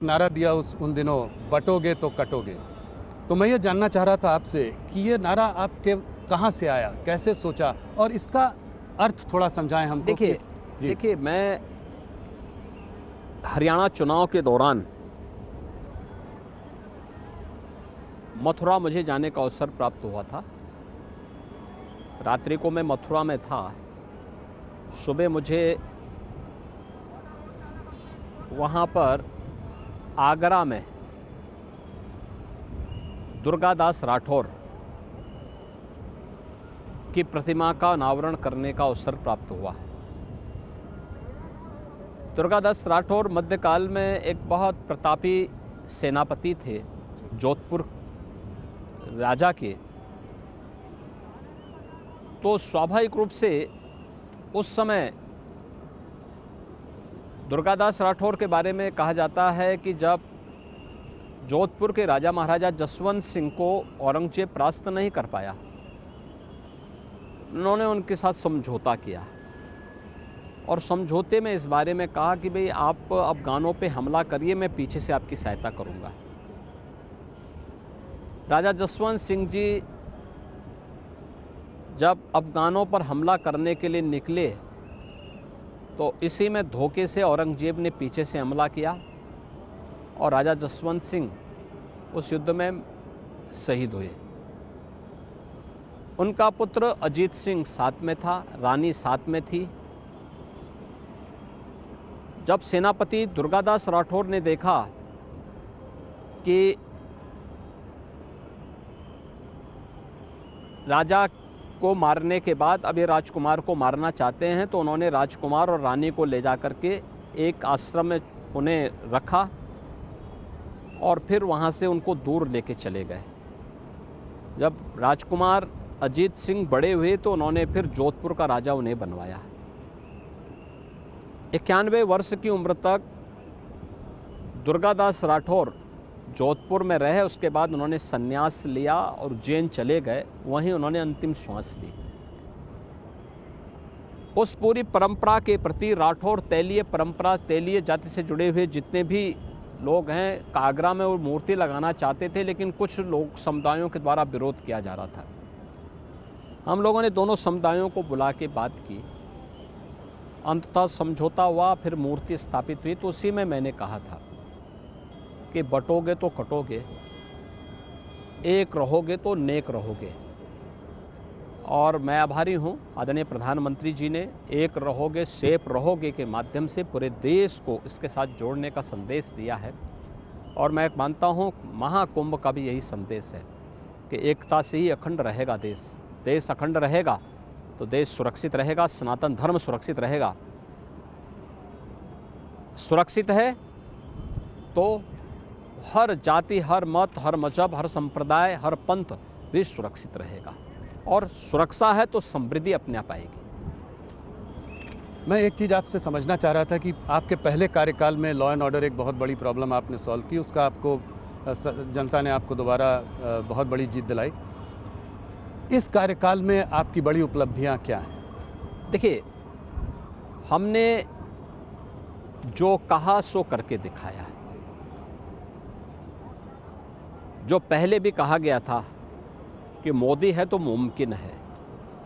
नारा दिया उन दिनों, बटोगे तो कटोगे। तो मैं ये जानना चाह रहा था आपसे कि ये नारा आपके कहाँ से आया, कैसे सोचा, और इसका अर्थ थोड़ा समझाएं हमको। देखिए जी। देखिए मैं हरियाणा चुनाव के दौरान मथुरा मुझे जाने का अवसर प्राप्त हुआ था। रात्रि को मैं मथुरा में था। सुबह मुझे वहां पर आगरा में दुर्गादास राठौर की प्रतिमा का अनावरण करने का अवसर प्राप्त हुआ। दुर्गादास राठौर मध्यकाल में एक बहुत प्रतापी सेनापति थे, जोधपुर राजा के। तो स्वाभाविक रूप से उस समय दुर्गादास राठौर के बारे में कहा जाता है कि जब जोधपुर के राजा महाराजा जसवंत सिंह को औरंगजेब परास्त नहीं कर पाया, उन्होंने उनके साथ समझौता किया और समझौते में इस बारे में कहा कि भाई आप अफगानों पे हमला करिए, मैं पीछे से आपकी सहायता करूंगा। राजा जसवंत सिंह जी जब अफगानों पर हमला करने के लिए निकले तो इसी में धोखे से औरंगजेब ने पीछे से हमला किया और राजा जसवंत सिंह उस युद्ध में शहीद हुए। उनका पुत्र अजीत सिंह साथ में था, रानी साथ में थी। जब सेनापति दुर्गादास राठौर ने देखा कि राजा को मारने के बाद अब ये राजकुमार को मारना चाहते हैं, तो उन्होंने राजकुमार और रानी को ले जाकर के एक आश्रम में उन्हें रखा और फिर वहां से उनको दूर लेके चले गए। जब राजकुमार अजीत सिंह बड़े हुए तो उन्होंने फिर जोधपुर का राजा उन्हें बनवाया। 91 वर्ष की उम्र तक दुर्गादास राठौर जोधपुर में रहे। उसके बाद उन्होंने संन्यास लिया और उज्जैन चले गए, वहीं उन्होंने अंतिम श्वास ली। उस पूरी परंपरा के प्रति राठौर तेलीय परंपरा, तेलीय जाति से जुड़े हुए जितने भी लोग हैं, आगरा में वो मूर्ति लगाना चाहते थे, लेकिन कुछ लोग समुदायों के द्वारा विरोध किया जा रहा था। हम लोगों ने दोनों समुदायों को बुला के बात की, अंततः समझौता हुआ, फिर मूर्ति स्थापित हुई। तो उसी में मैंने कहा था कि बटोगे तो कटोगे, एक रहोगे तो नेक रहोगे। और मैं आभारी हूं आदरणीय प्रधानमंत्री जी ने एक रहोगे सेफ रहोगे के माध्यम से पूरे देश को इसके साथ जोड़ने का संदेश दिया है। और मैं मानता हूं महाकुंभ का भी यही संदेश है कि एकता से ही अखंड रहेगा देश। देश अखंड रहेगा तो देश सुरक्षित रहेगा, सनातन धर्म सुरक्षित रहेगा। सुरक्षित है तो हर जाति, हर मत, हर मजहब, हर संप्रदाय, हर पंथ भी सुरक्षित रहेगा। और सुरक्षा है तो समृद्धि अपने आप आएगी। मैं एक चीज़ आपसे समझना चाह रहा था कि आपके पहले कार्यकाल में लॉ एंड ऑर्डर एक बहुत बड़ी प्रॉब्लम आपने सॉल्व की, उसका आपको जनता ने आपको दोबारा बहुत बड़ी जीत दिलाई। इस कार्यकाल में आपकी बड़ी उपलब्धियां क्या हैं? देखिए, हमने जो कहा सो करके दिखाया है। जो पहले भी कहा गया था कि मोदी है तो मुमकिन है,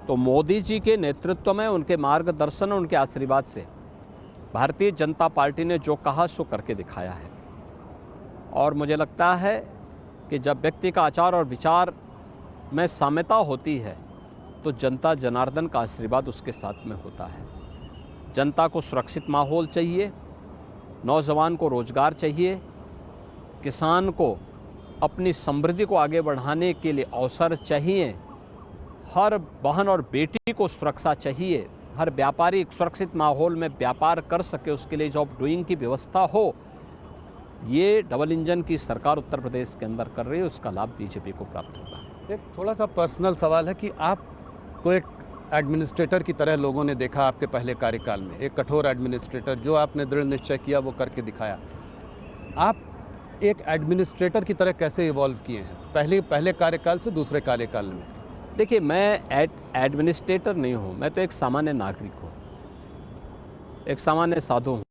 तो मोदी जी के नेतृत्व में, उनके मार्गदर्शन और उनके आशीर्वाद से भारतीय जनता पार्टी ने जो कहा सो करके दिखाया है। और मुझे लगता है कि जब व्यक्ति का आचार और विचार में साम्यता होती है तो जनता जनार्दन का आशीर्वाद उसके साथ में होता है। जनता को सुरक्षित माहौल चाहिए, नौजवान को रोजगार चाहिए, किसान को अपनी समृद्धि को आगे बढ़ाने के लिए अवसर चाहिए, हर बहन और बेटी को सुरक्षा चाहिए, हर व्यापारी सुरक्षित माहौल में व्यापार कर सके, उसके लिए जॉब डूइंग की व्यवस्था हो। ये डबल इंजन की सरकार उत्तर प्रदेश के अंदर कर रही है, उसका लाभ बीजेपी को प्राप्त होगा। एक थोड़ा सा पर्सनल सवाल है कि आपको एक एडमिनिस्ट्रेटर की तरह लोगों ने देखा आपके पहले कार्यकाल में, एक कठोर एडमिनिस्ट्रेटर, जो आपने दृढ़ निश्चय किया वो करके दिखाया। आप एक एडमिनिस्ट्रेटर की तरह कैसे इवॉल्व किए हैं पहले कार्यकाल से दूसरे कार्यकाल में? देखिए, मैं एडमिनिस्ट्रेटर नहीं हूं, मैं तो एक सामान्य नागरिक हूं, एक सामान्य साधु हूं।